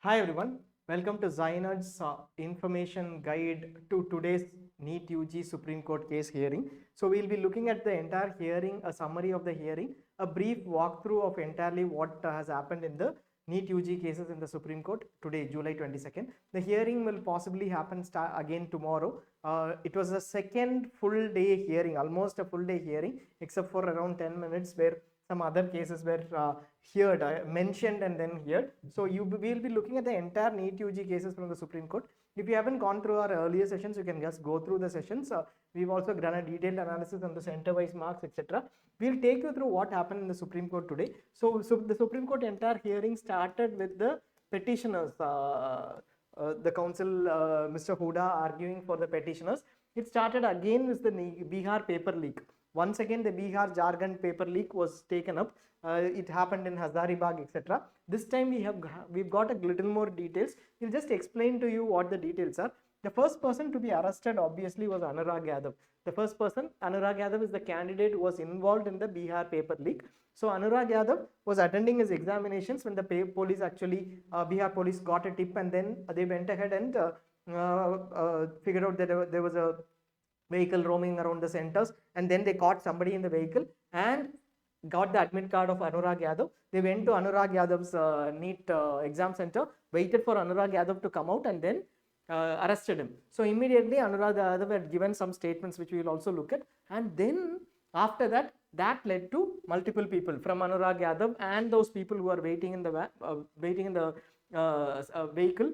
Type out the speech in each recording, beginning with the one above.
Hi everyone, welcome to Zynerd's information guide to today's NEET UG Supreme Court case hearing. So we'll be looking at the entire hearing, a summary of the hearing, a brief walkthrough of entirely what has happened in the NEET UG cases in the Supreme Court today, July 22nd. The hearing will possibly happen again tomorrow. It was a second full day hearing, almost a full day hearing, except for around 10 minutes where some other cases were heard, mentioned and then heard. So we will be looking at the entire NEET UG cases from the Supreme Court. If you haven't gone through our earlier sessions, you can just go through the sessions. We've also done a detailed analysis on the center-wise marks, etc. We'll take you through what happened in the Supreme Court today. So the Supreme Court entire hearing started with the petitioners, the counsel, Mr. Huda, arguing for the petitioners. It started again with the Bihar paper leak. Once again, the Bihar Jharkhand paper leak was taken up. It happened in Hazaribagh, etc. This time we've got a little more details. We'll just explain to you what the details are. The first person to be arrested obviously was Anurag Yadav. The first person, Anurag Yadav, is the candidate who was involved in the Bihar paper leak. So Anurag Yadav was attending his examinations when the police actually, Bihar police got a tip, and then they went ahead and figured out that there was a vehicle roaming around the centers, and then they caught somebody in the vehicle and got the admit card of Anurag Yadav. They went to Anurag Yadav's NEET exam center, waited for Anurag Yadav to come out, and then arrested him. So immediately Anurag Yadav had given some statements which we will also look at, and then after that, that led to multiple people from Anurag Yadav and those people who are waiting in the vehicle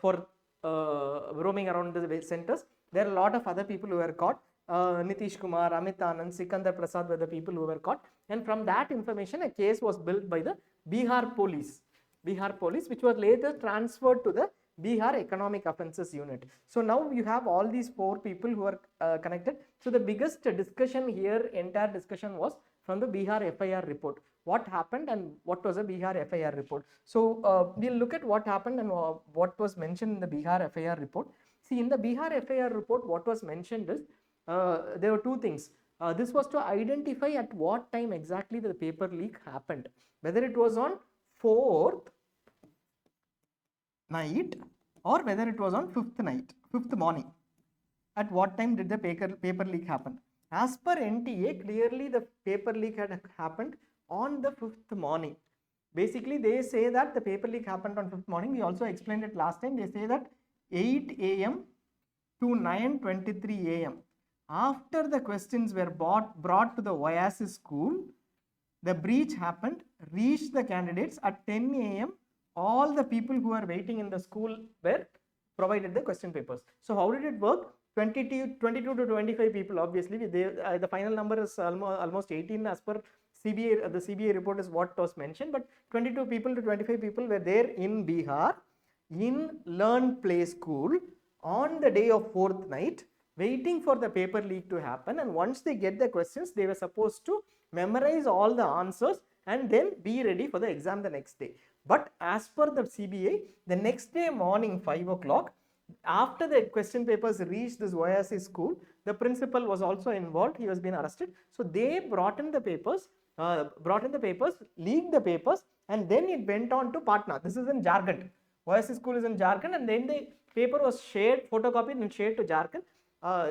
for roaming around the centers. There are a lot of other people who were caught. Nitish Kumar, Amit Anand, Sikandar Prasad were the people who were caught. And from that information, a case was built by the Bihar police, which was later transferred to the Bihar Economic Offences Unit. So now you have all these four people who are connected. So the biggest discussion here, entire discussion, was from the Bihar FIR report. What happened and what was a Bihar FIR report? So we'll look at what happened and what was mentioned in the Bihar FIR report. See, in the Bihar FIR report, what was mentioned is there were two things. This was to identify at what time exactly the paper leak happened, whether it was on 4th night or whether it was on 5th morning. At what time did the paper leak happen? As per NTA, clearly the paper leak had happened on the 5th morning. Basically, they say that the paper leak happened on 5th morning. We also explained it last time. They say that 8 a.m. to 9:23 a.m. After the questions were brought to the Oasis school, the breach happened, reached the candidates at 10 a.m. All the people who were waiting in the school were provided the question papers. So how did it work? 22 to 25 people, obviously. The final number is almost 18 as per CBA. The CBA report is what was mentioned, but 22 people to 25 people were there in Bihar, in Learn Play School, on the day of 4th night, waiting for the paper leak to happen. And once they get the questions, they were supposed to memorize all the answers and then be ready for the exam the next day. But as per the CBA, the next day morning 5 o'clock, after the question papers reached this Oasis school, the principal was also involved. He was being arrested. So they brought in the papers, leaked the papers, and then it went on to Patna. This is in Jharkhand. Oasis school is in Jharkhand, and then the paper was shared, photocopied and shared to Jharkhand,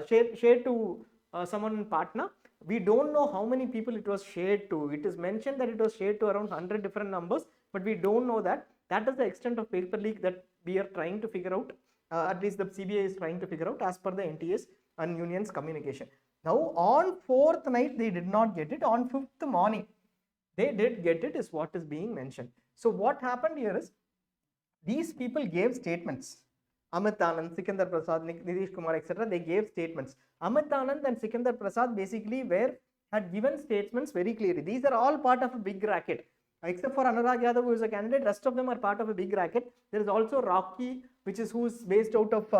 shared to someone in Patna. We don't know how many people it was shared to. It is mentioned that it was shared to around 100 different numbers, but we don't know that. That is the extent of paper leak that we are trying to figure out. At least the CBI is trying to figure out as per the NTS and Union's communication. Now, on 4th night, they did not get it. On 5th morning, they did get it, is what is being mentioned. So what happened here is, these people gave statements. Amit Anand, Sikandar Prasad, Nitish Kumar, etc. They gave statements. Amit Anand and Sikandar Prasad basically had given statements very clearly. These are all part of a big racket. Except for Anurag Yadav, who is a candidate, rest of them are part of a big racket. There is also Rocky, who's based out of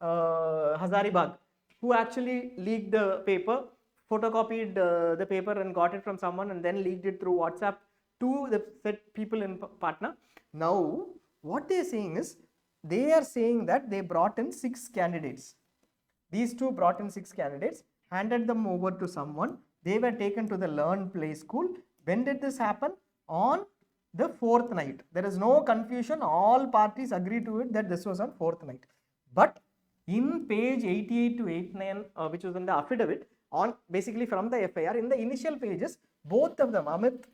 Hazaribagh, who actually leaked the paper, photocopied the paper and got it from someone, and then leaked it through WhatsApp to the said people in Patna. Now, what they are saying is, they are saying that they brought in 6 candidates. These two brought in 6 candidates, handed them over to someone. They were taken to the Learn Play School. When did this happen? On the fourth night. There is no confusion. All parties agree to it that this was on fourth night. But in page 88 to 89, which was in the affidavit, on basically from the FIR, in the initial pages, both of them, Amit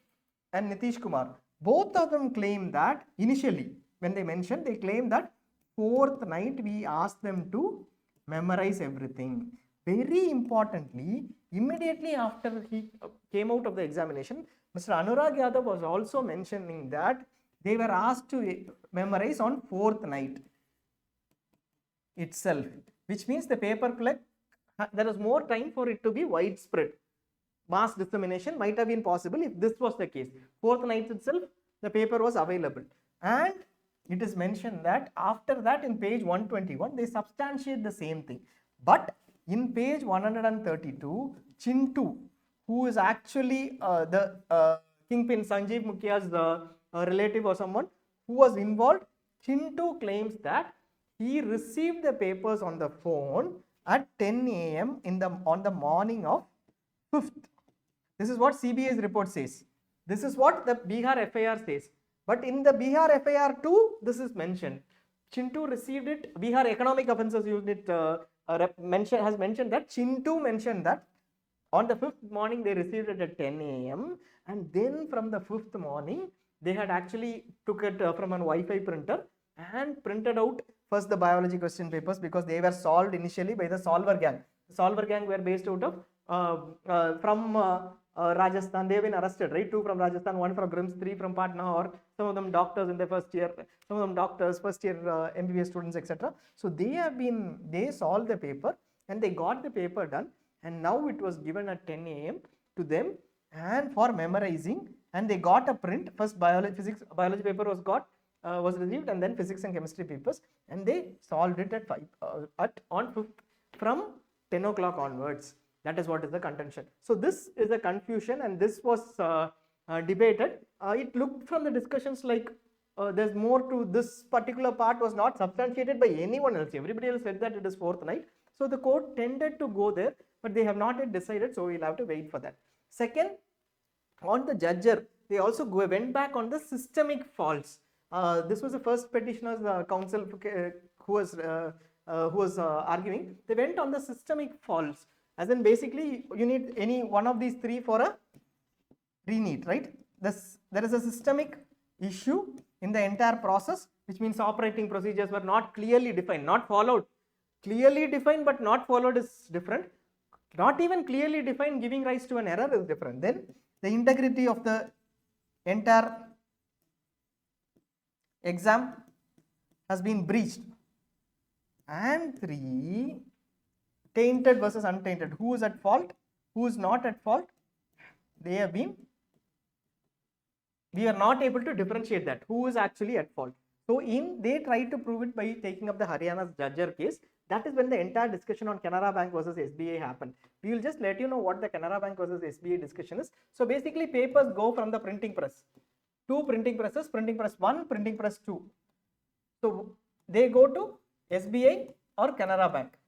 and Nitish Kumar, both of them claim that initially, when they mentioned, they claim that fourth night we asked them to memorize everything. Very importantly, immediately after he came out of the examination, Mr. Anurag Yadav was also mentioning that they were asked to memorize on fourth night itself, which means the paper click, there was more time for it to be widespread. Mass dissemination might have been possible if this was the case. Fourth night itself, the paper was available. And it is mentioned that after that in page 121, they substantiate the same thing. But in page 132, Chintu, who is actually the kingpin, Sanjeev Mukhia's relative or someone who was involved, Chintu claims that he received the papers on the phone at 10 a.m. on the morning of 5th. This is what CBI's report says. This is what the Bihar FIR says. But in the Bihar FIR 2, this is mentioned. Chintu received it. Bihar Economic Offences Unit has mentioned that Chintu mentioned that on the 5th morning they received it at 10 a.m. and then from the 5th morning they had actually took it from an Wi-Fi printer and printed out first the biology question papers, because they were solved initially by the solver gang. The solver gang were based out of from Rajasthan. They have been arrested, right? 2 from Rajasthan, 1 from GRIMS, 3 from Patna, or some of them doctors in the first year, some of them doctors, first year MBBS students, etc. So they solved the paper and they got the paper done, and now it was given at 10 a.m. to them and for memorizing, and they got a print. First biology paper was received, and then physics and chemistry papers, and they solved it at 5 on 5th from 10 o'clock onwards. That is what is the contention. So this is a confusion, and this was debated. It looked from the discussions like there's more to this particular part, was not substantiated by anyone else. Everybody else said that it is fourth night. So the court tended to go there, but they have not yet decided, so we'll have to wait for that. Second, on the judger, they also went back on the systemic faults. This was the first petitioner's counsel who was arguing. They went on the systemic faults, as in basically you need any one of these 3 for a re-NEET, right? There is a systemic issue in the entire process, which means operating procedures were not clearly defined, not followed. Clearly defined but not followed is different. Not even clearly defined giving rise to an error is different. Then the integrity of the entire exam has been breached. And 3, tainted versus untainted. Who is at fault? Who is not at fault? We are not able to differentiate that. Who is actually at fault? So they tried to prove it by taking up the Haryana's judger case. That is when the entire discussion on Canara Bank versus SBI happened. We will just let you know what the Canara Bank versus SBI discussion is. So basically papers go from the printing press. 2 printing presses, printing press 1, printing press 2. So they go to SBI or Canara Bank.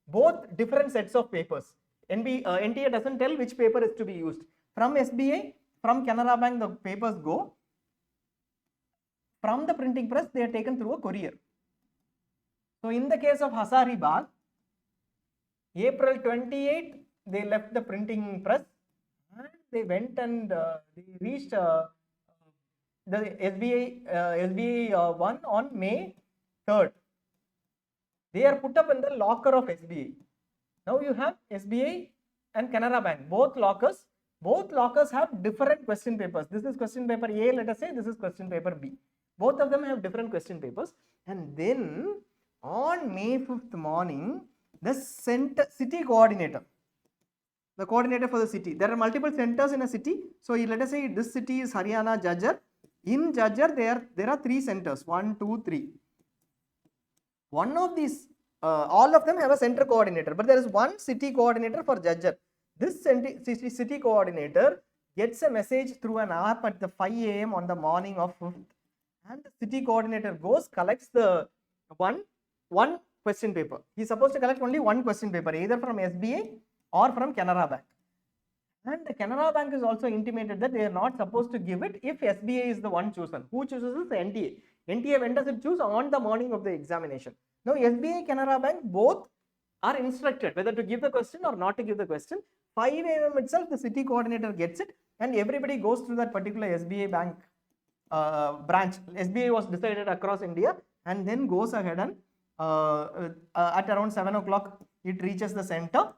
Both different sets of papers. NTA doesn't tell which paper is to be used. From SBI, from Canara Bank, the papers go. From the printing press, they are taken through a courier. So in the case of Hazaribagh, April 28, they left the printing press and they went and they reached the SBI one on May 3rd. They are put up in the locker of SBI. Now you have SBI and Canara Bank, both lockers have different question papers. This is question paper A, let us say, this is question paper B. Both of them have different question papers. And then on May 5th morning, the city coordinator, the coordinator for the city, there are multiple centers in a city. So let us say this city is Haryana Jajjar. In Jajjar, there are 3 centers, 1, 2, 3. One of these, all of them have a center coordinator, but there is one city coordinator for Jajjar. This city coordinator gets a message through an app at the 5 a.m. on the morning of 5th, and the city coordinator goes, collects the one question paper. He is supposed to collect only one question paper, either from SBI or from Canara Bank. And the Canara Bank is also intimated that they are not supposed to give it if SBI is the one chosen. Who chooses is the NTA. NTA, when does it choose? On the morning of the examination. Now SBI, Canara Bank, both are instructed whether to give the question or not to give the question. 5 a.m. itself, the city coordinator gets it, and everybody goes through that particular SBI bank branch. SBI was decided across India, and then goes ahead and at around 7 o'clock, it reaches the center.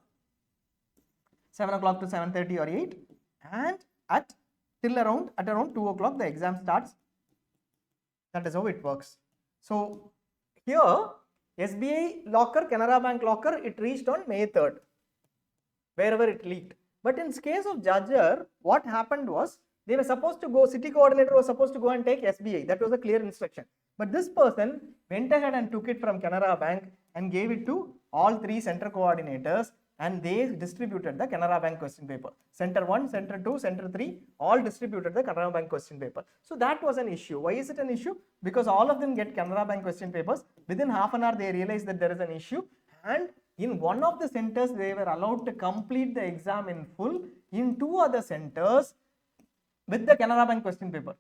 7 o'clock to 7:30 or 8, and at around 2 o'clock the exam starts. That is how it works. So here SBI locker, Canara Bank locker, it reached on May 3rd, wherever it leaked. But in case of Jajjar, what happened was, they were supposed to go, city coordinator was supposed to go and take SBI. That was a clear instruction. But this person went ahead and took it from Canara Bank and gave it to all 3 center coordinators, and they distributed the Canara Bank question paper. Center 1, Center 2, Center 3, all distributed the Canara Bank question paper. So that was an issue. Why is it an issue? Because all of them get Canara Bank question papers. Within half an hour, they realized that there is an issue, and in one of the centers, they were allowed to complete the exam in full. In 2 other centers, with the Canara Bank question paper,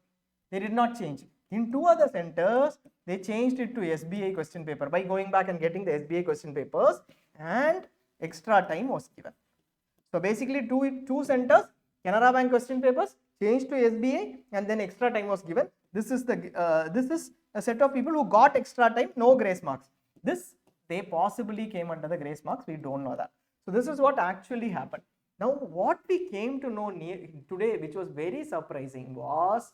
they did not change. In 2 other centers, they changed it to SBI question paper by going back and getting the SBI question papers, and extra time was given. So basically, two centers, Canara Bank question papers changed to SBI, and then extra time was given. This is a set of people who got extra time, no grace marks. This, they possibly came under the grace marks. We don't know that. So this is what actually happened. Now, what we came to know today, which was very surprising, was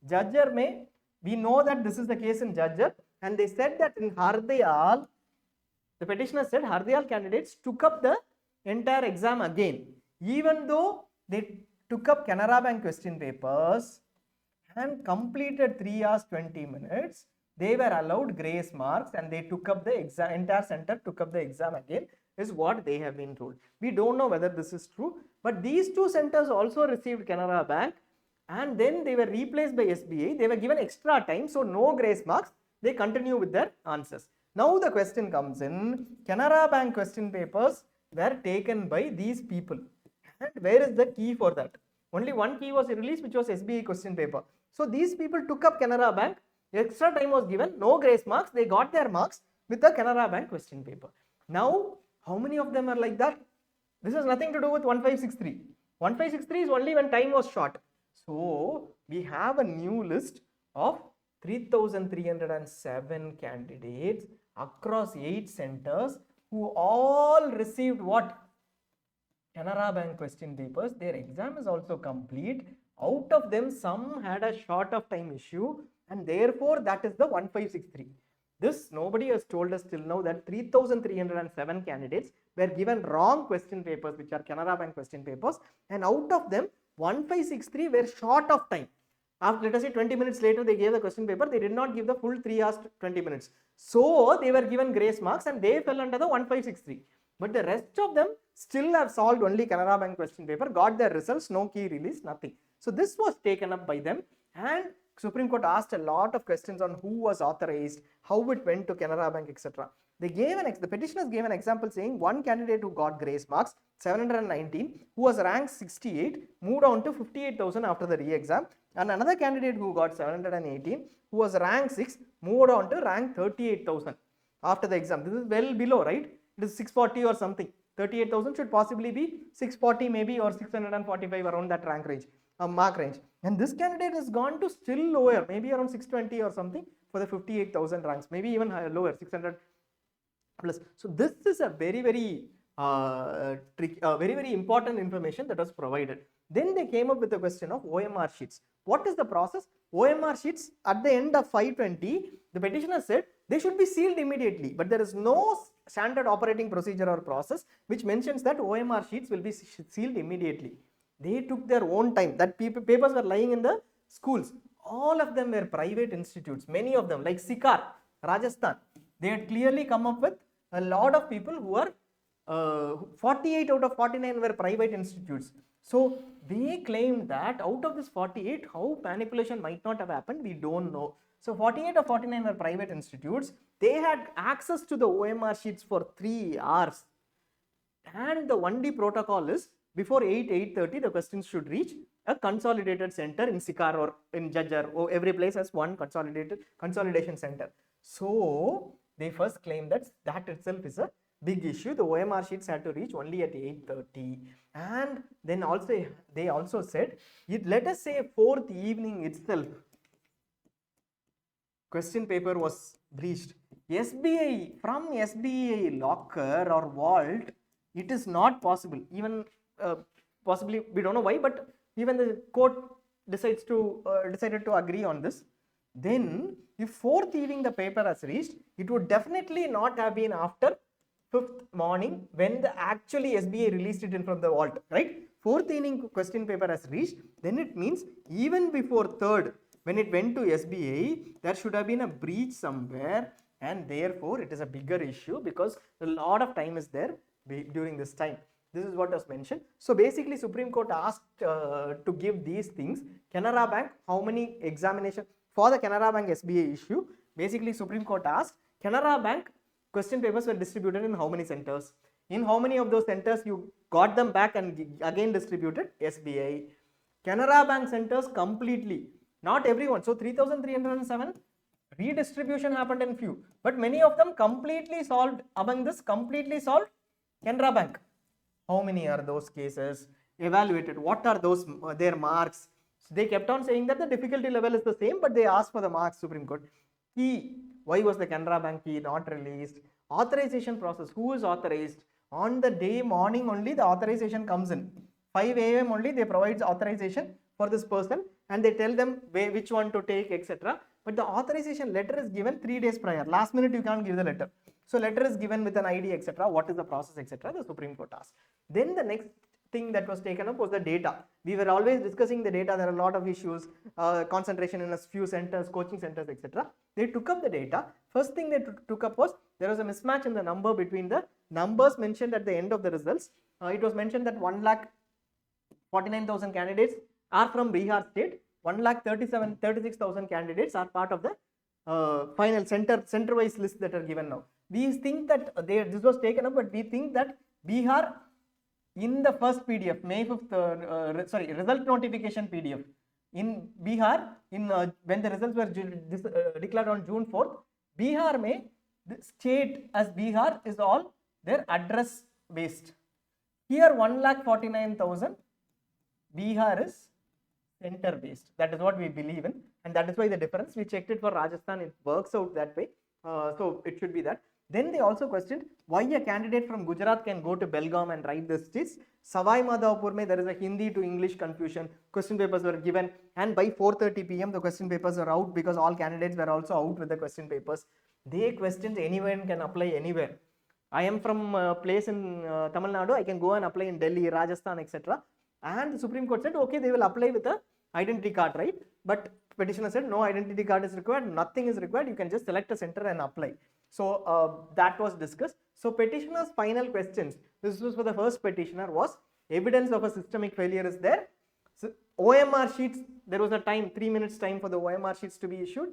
Jajjar mein, we know that this is the case in Jajjar, and they said that in Hardayal, the petitioner said Hardayal candidates took up the entire exam again, even though they took up Canara Bank question papers and completed 3 hours 20 minutes. They were allowed grace marks, and they took up the exam, entire center took up the exam again, is what they have been told. We don't know whether this is true, but these 2 centers also received Canara Bank, and then they were replaced by SBI. They were given extra time, so no grace marks. They continue with their answers. Now the question comes in, Canara Bank question papers were taken by these people, and where is the key for that? Only one key was released, which was SBI question paper. So these people took up Canara Bank, extra time was given, no grace marks, they got their marks with the Canara Bank question paper. Now, how many of them are like that? This has nothing to do with 1563. 1563 is only when time was short. So we have a new list of 3,307 candidates across 8 centers who all received what? Canara Bank question papers. Their exam is also complete. Out of them, some had a short of time issue, and therefore that is the 1563. This, nobody has told us till now that 3,307 candidates were given wrong question papers, which are Canara Bank question papers, and out of them 1563 were short of time. After, let us say, 20 minutes later they gave the question paper, they did not give the full 3 hours 20 minutes. So they were given grace marks, and they fell under the 1563. But the rest of them still have solved only Canara Bank question paper, got their results, no key release, nothing. So this was taken up by them, and Supreme Court asked a lot of questions on who was authorized, how it went to Canara Bank, etc. They gave the petitioners gave an example saying one candidate who got grace marks, 719, who was ranked 68, moved on to 58,000 after the re-exam, and another candidate who got 718, who was ranked 6, moved on to rank 38,000 after the exam. This is well below, right? It is 640 or something. 38,000 should possibly be 640 maybe, or 645, around that rank range, mark range. And this candidate has gone to still lower, maybe around 620 or something for the 58,000 ranks, maybe even higher, lower, 600 plus. So this is a very, very very important information that was provided. Then they came up with the question of OMR sheets. What is the process? OMR sheets, at the end of 520, the petitioner said they should be sealed immediately, but there is no standard operating procedure or process which mentions that OMR sheets will be sealed immediately. They took their own time. That papers were lying in the schools. All of them were private institutes, many of them, like Sikar, Rajasthan. They had clearly come up with a lot of people who were 48 out of 49 were private institutes. So they claimed that out of this 48, how manipulation might not have happened, we don't know. So 48 of 49 were private institutes. They had access to the OMR sheets for 3 hours. And the 1D protocol is before 8:30, the questions should reach a consolidated center in Sikar or in Jajjar, or every place has one consolidation center. So they first claimed that itself is a big issue. The OMR sheets had to reach only at 8:30, and then also they also said, let us say fourth evening itself, question paper was breached. SBI, from SBI locker or vault, it is not possible. Even possibly, we don't know why, but even the court decided to agree on this. Then, if fourth evening the paper has reached, it would definitely not have been after fifth morning when the actually SBI released it in from the vault, right? Fourth evening question paper has reached, then it means even before third, when it went to SBI, there should have been a breach somewhere, and therefore it is a bigger issue because a lot of time is there during this time. This is what was mentioned. So basically Supreme Court asked to give these things. Canara Bank, how many examination for the Canara Bank SBI issue? Basically Supreme Court asked, Canara Bank question papers were distributed in how many centers? In how many of those centers you got them back and again distributed? SBI. Canara Bank centers completely, not everyone. So 3,307 redistribution happened in few, but many of them completely solved. Among this, completely solved Canara Bank. How many are those cases evaluated? What are those their marks? So they kept on saying that the difficulty level is the same, but they asked for the marks. Supreme Court. Key. Why was the Canara Bank key not released? Authorization process. Who is authorized? On the day morning only the authorization comes in. 5 a.m. only they provide authorization for this person, and they tell them which one to take, etc. But the authorization letter is given 3 days prior. Last minute you can't give the letter. So letter is given with an ID, etc. What is the process, etc. The Supreme Court asked. Then the next thing that was taken up was the data. We were always discussing the data. There are a lot of issues, concentration in a few centers, coaching centers, etc. They took up the data. First thing they took up was there was a mismatch in the number between the numbers mentioned at the end of the results. It was mentioned that 1,49,000 candidates are from Bihar state. 1,36,000 candidates are part of the final center-wise list that are given now. We think that this was taken up, but we think that Bihar, in the first PDF, May 5th, result notification PDF, in Bihar, when the results were declared on June 4th, Bihar the state as Bihar is all their address based. Here 1,49,000, Bihar is center based. That is what we believe in, and that is why the difference. We checked it for Rajasthan, it works out that way. So it should be that. Then they also questioned why a candidate from Gujarat can go to Belgaum and write the states. Savai Madhavpur mein there is a Hindi to English confusion. Question papers were given, and by 4:30 p.m. the question papers are out because all candidates were also out with the question papers. They questioned anyone can apply anywhere. I am from a place in Tamil Nadu. I can go and apply in Delhi, Rajasthan, etc. And the Supreme Court said, okay, they will apply with a identity card, right? But petitioner said, no identity card is required, nothing is required, you can just select a center and apply. So that was discussed. So petitioner's final questions, this was for the first petitioner, was evidence of a systemic failure is there. So OMR sheets, there was a time, 3 minutes time for the OMR sheets to be issued.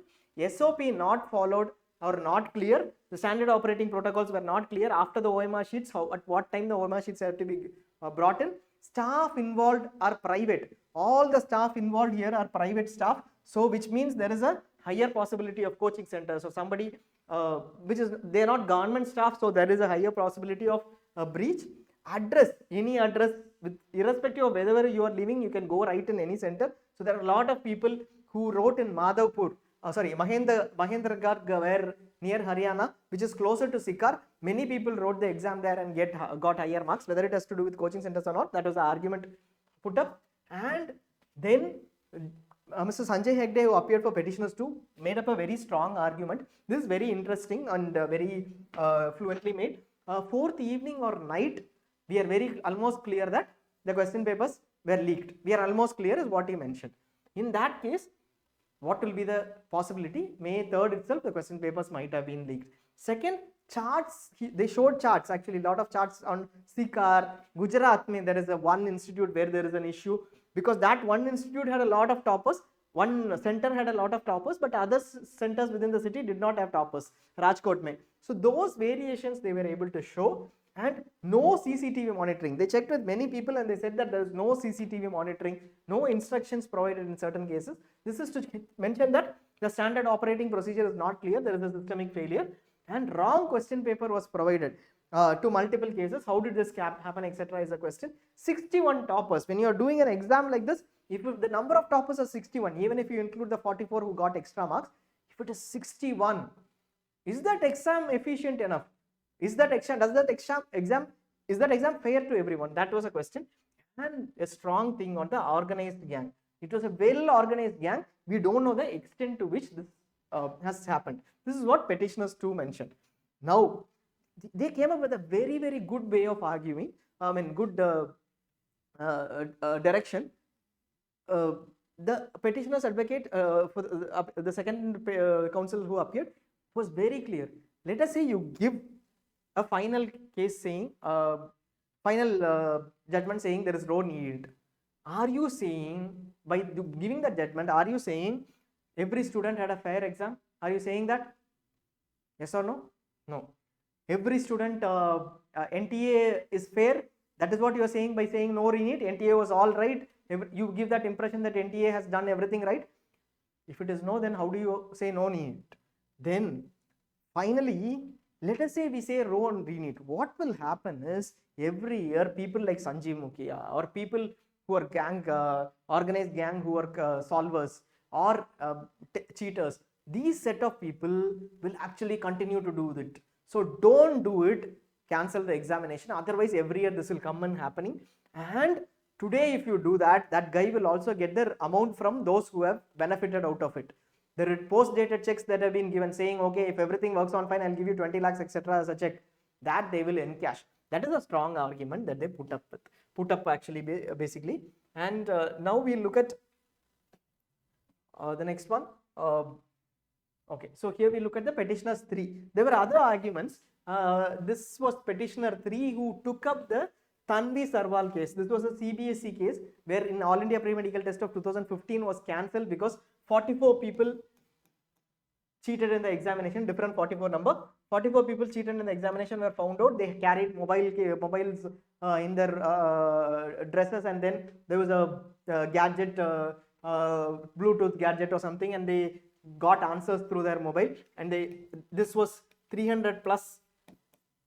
SOP not followed or not clear. The standard operating protocols were not clear after the OMR sheets, at what time the OMR sheets have to be brought in. Staff involved are private. All the staff involved here are private staff. So which means there is a higher possibility of coaching centers. So somebody, they are not government staff. So there is a higher possibility of a breach. Address, any address, irrespective of wherever you are living, you can go write in any center. So there are a lot of people who wrote in Madhavpur, Mahendragarh, where near Haryana, which is closer to Sikar. Many people wrote the exam there and got higher marks. Whether it has to do with coaching centers or not, that was the argument put up. And then Mr. Sanjay Hegde, who appeared for petitioners too, made up a very strong argument. This is very interesting and very fluently made. Fourth evening or night, we are almost clear that the question papers were leaked. We are almost clear is what he mentioned. In that case, what will be the possibility? May 3rd itself, the question papers might have been leaked. Second, charts, they showed charts, actually, a lot of charts on Sikar, Gujarat, there is a one institute where there is an issue, because that one institute had a lot of toppers, one center had a lot of toppers, but other centers within the city did not have toppers, Rajkot mein. So those variations they were able to show, and no CCTV monitoring. They checked with many people and they said that there is no CCTV monitoring, no instructions provided in certain cases. This is to mention that the standard operating procedure is not clear, there is a systemic failure, and wrong question paper was provided to multiple cases. How did this happen, etc. is a question. 61 toppers. When you are doing an exam like this, if the number of toppers are 61, even if you include the 44 who got extra marks, if it is 61, is that exam efficient enough? Is that exam, is that exam fair to everyone? That was a question. And a strong thing on the organized gang. It was a well organized gang. We don't know the extent to which this has happened. This is what petitioners 2 mentioned. Now, they came up with a very, very good way of arguing, good direction. The petitioner's advocate for the second counsel who appeared was very clear. Let us say you give a final case saying, final judgment saying there is no need. Are you saying, by giving the judgment, are you saying every student had a fair exam? Are you saying that? Yes or no? No. Every student NTA is fair. That is what you are saying by saying no re-NEET. NTA was all right. You give that impression that NTA has done everything right. If it is no, then how do you say no NEET? Then finally, let us say we say no re-NEET. What will happen is every year people like Sanjeev Mukhia or people who are gang, organized gang who are solvers or cheaters, these set of people will actually continue to do it. So don't do it, cancel the examination, otherwise every year this will come and happening. And today if you do that, that guy will also get the amount from those who have benefited out of it. There are post-dated checks that have been given saying, okay, if everything works on fine, I'll give you 20 lakhs, etc. as a check. That they will encash. That is a strong argument that they put up actually basically. And now we look at the next one. Okay, so here we look at the petitioners 3. There were other arguments. This was petitioner 3 who took up the Tanvi Sarwal case. This was a CBSE case where in All India Pre-Medical Test of 2015 was cancelled because 44 people cheated in the examination, different 44 number. 44 people cheated in the examination were found out. They carried mobiles in their dresses, and then there was a gadget, Bluetooth gadget or something, and they got answers through their mobile, and this was 300 plus,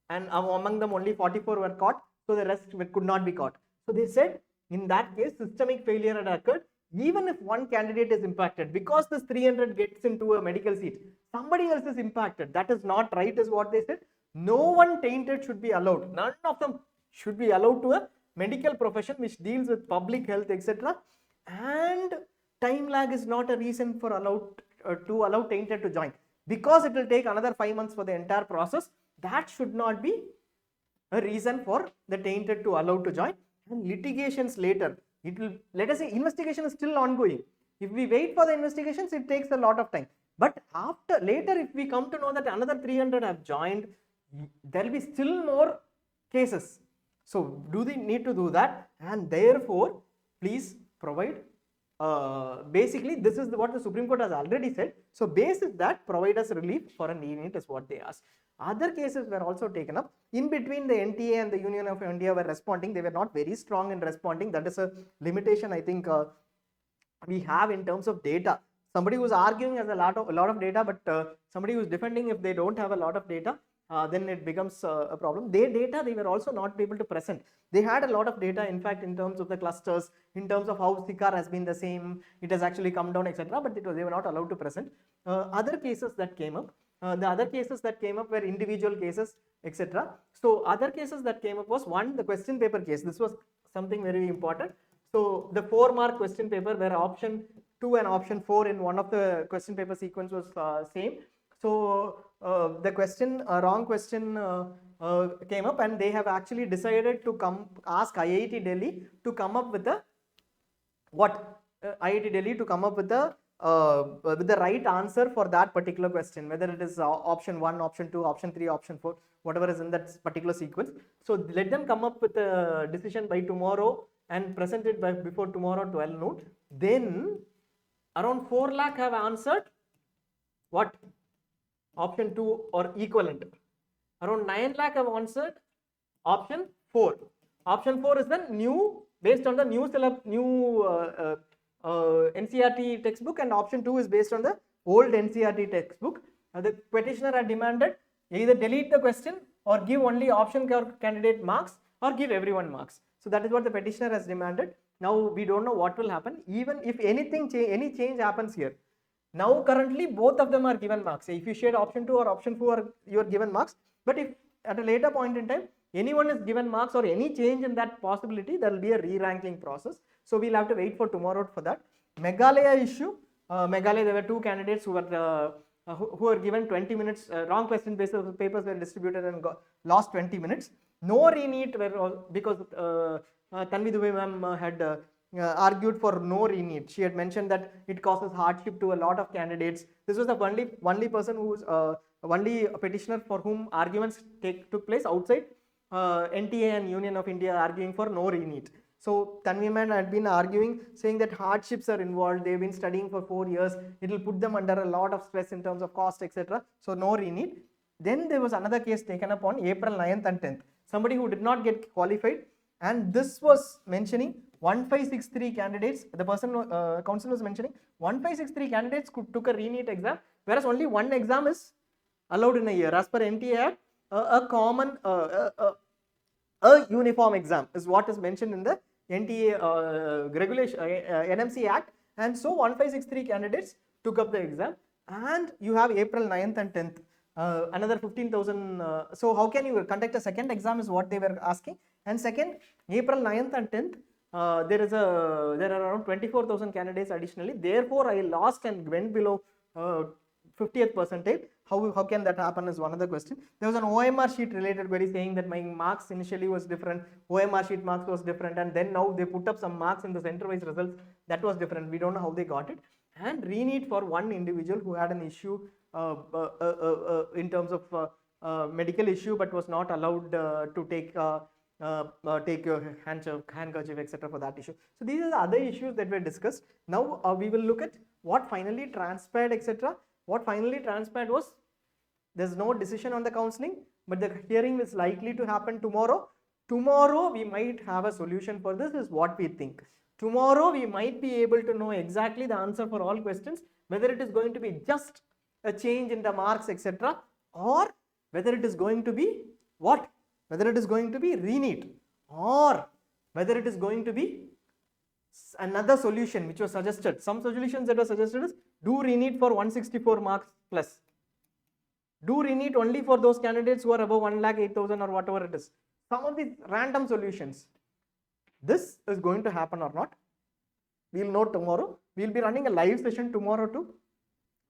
and among them only 44 were caught, so the rest could not be caught. So they said in that case systemic failure had occurred. Even if one candidate is impacted, because this 300 gets into a medical seat, somebody else is impacted. That is not right, is what they said. No one tainted should be allowed. None of them should be allowed to a medical profession which deals with public health, etc. And time lag is not a reason for to allow tainted to join, because it will take another 5 months for the entire process. That should not be a reason for the tainted to allow to join. And litigations later, it will, let us say investigation is still ongoing. If we wait for the investigations, it takes a lot of time. But later, if we come to know that another 300 have joined, there will be still more cases. So do they need to do that? And therefore, please provide. Basically, this is what the Supreme Court has already said. So basis that, provide us relief for a NEET is what they asked. Other cases were also taken up. In between, the NTA and the Union of India were responding. They were not very strong in responding. That is a limitation, I think, we have in terms of data. Somebody who's arguing has a lot of data, but somebody who's defending, if they don't have a lot of data, then it becomes a problem. Their data, they were also not able to present. They had a lot of data, in fact, in terms of the clusters, in terms of how SICAR has been the same, it has actually come down, etc. But they were not allowed to present. Other cases that came up, the other cases that came up were individual cases, etc. So other cases that came up was, one, the question paper case. This was something very important. So the 4-mark question paper where option 2 and option 4 in one of the question paper sequence was same. So the question, wrong question came up, and they have actually decided to ask IIT Delhi to come up with the IIT Delhi to come up with the right answer for that particular question, whether it is option 1, option 2, option 3, option 4, whatever is in that particular sequence. So let them come up with a decision by tomorrow and present it before tomorrow 12 noon. Then around 4 lakh have answered what? Option 2 or equivalent. Around 9 lakh have answered Option 4. Option 4 is the new, based on the new NCERT textbook, and option 2 is based on the old NCERT textbook. The petitioner had demanded either delete the question or give only option candidate marks or give everyone marks. So that is what the petitioner has demanded. Now we don't know what will happen. Even if anything any change happens here, now currently both of them are given marks. If you shade option 2 or option 4, you are given marks. But if at a later point in time anyone is given marks or any change in that possibility, there will be a re-ranking process. So we'll have to wait for tomorrow for that. Meghalaya issue. Meghalaya, there were 2 candidates who were given 20 minutes, wrong question basis papers were distributed and lost 20 minutes. No re-NEET because Tanvi Dubey ma'am had argued for no re-NEET. She had mentioned that it causes hardship to a lot of candidates. This was the only person who was only a petitioner for whom arguments took place outside NTA and Union of India arguing for no re-NEET. So Tanvi ma'am had been arguing, saying that hardships are involved. They've been studying for 4 years. It will put them under a lot of stress in terms of cost, etc. So no re-NEET. Then there was another case taken up on April 9th and 10th. Somebody who did not get qualified, and this was mentioning 1563 candidates. The person council was mentioning 1563 candidates took a re-NEET exam, whereas only one exam is allowed in a year. As per NTA Act, a common a uniform exam is what is mentioned in the NTA regulation, NMC Act, and so 1563 candidates took up the exam, and you have April 9th and 10th. Another 15,000. So how can you conduct a second exam is what they were asking. And second, April 9th and 10th, there are around 24,000 candidates additionally. Therefore, I lost and went below 50th percentile. How can that happen is one of the question. There was an OMR sheet related query saying that my marks initially was different, OMR sheet marks was different, and then now they put up some marks in the center-wise results that was different. We don't know how they got it. And re-NEET for one individual who had an issue in terms of medical issue, but was not allowed to take your handkerchief, etc. for that issue. So these are the other issues that were discussed. Now we will look at what finally transpired, etc. What finally transpired was there's no decision on the counseling, but the hearing is likely to happen tomorrow. Tomorrow we might have a solution for this, is what we think. Tomorrow we might be able to know exactly the answer for all questions, whether it is going to be just a change in the marks, etc., or whether it is going to be what? Whether it is going to be re-NEET, or whether it is going to be another solution which was suggested. Some solutions that were suggested is do re-NEET for 164 marks plus. Do re-NEET only for those candidates who are above 1,08,000 or whatever it is. Some of these random solutions. This is going to happen or not, we will know tomorrow. We will be running a live session tomorrow too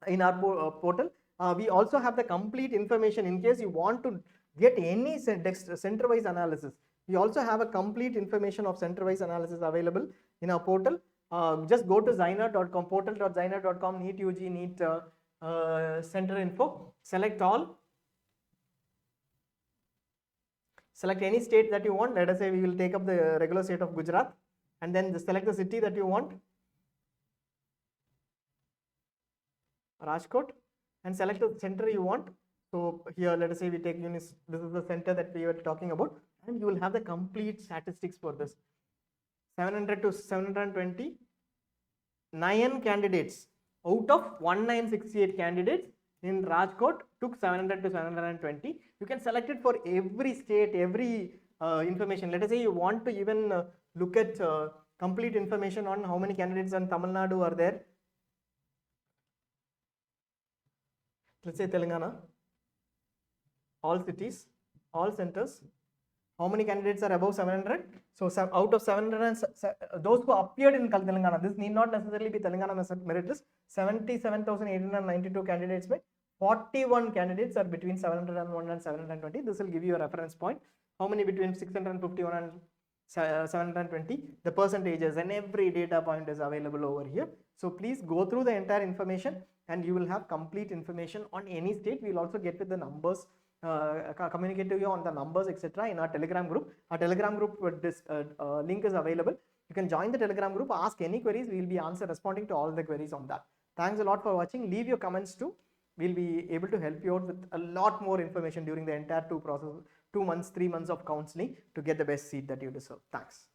in our portal. We also have the complete information in case you want to get any center-wise analysis. We also have a complete information of center-wise analysis available in our portal. Just go to zyner.com, portal.zyner.com, NEET UG, NEET center info, select all. Select any state that you want. Let us say we will take up the regular state of Gujarat, and then select the city that you want, Rajkot, and select the center you want. So here let us say we take UNIS, this is the center that we were talking about, and you will have the complete statistics for this. 700 to 720, 9 candidates out of 1968 candidates in Rajkot took 700 to 720. You can select it for every state, every information. Let us say you want to even look at complete information on how many candidates in Tamil Nadu are there. Let's say Telangana, all cities, all centers, how many candidates are above 700? So out of 700, those who appeared in Telangana, this need not necessarily be Telangana merit list, 77,892 candidates by 41 candidates are between 701 and 720. This will give you a reference point. How many between 651 and 720? The percentages and every data point is available over here. So please go through the entire information and you will have complete information on any state. We will also get with the numbers, communicate to you on the numbers, etc. in our Telegram group. Our Telegram group this link is available. You can join the Telegram group, ask any queries. We will be responding to all the queries on that. Thanks a lot for watching. Leave your comments too. We'll be able to help you out with a lot more information during the entire 2 months, 3 months of counseling to get the best seat that you deserve. Thanks.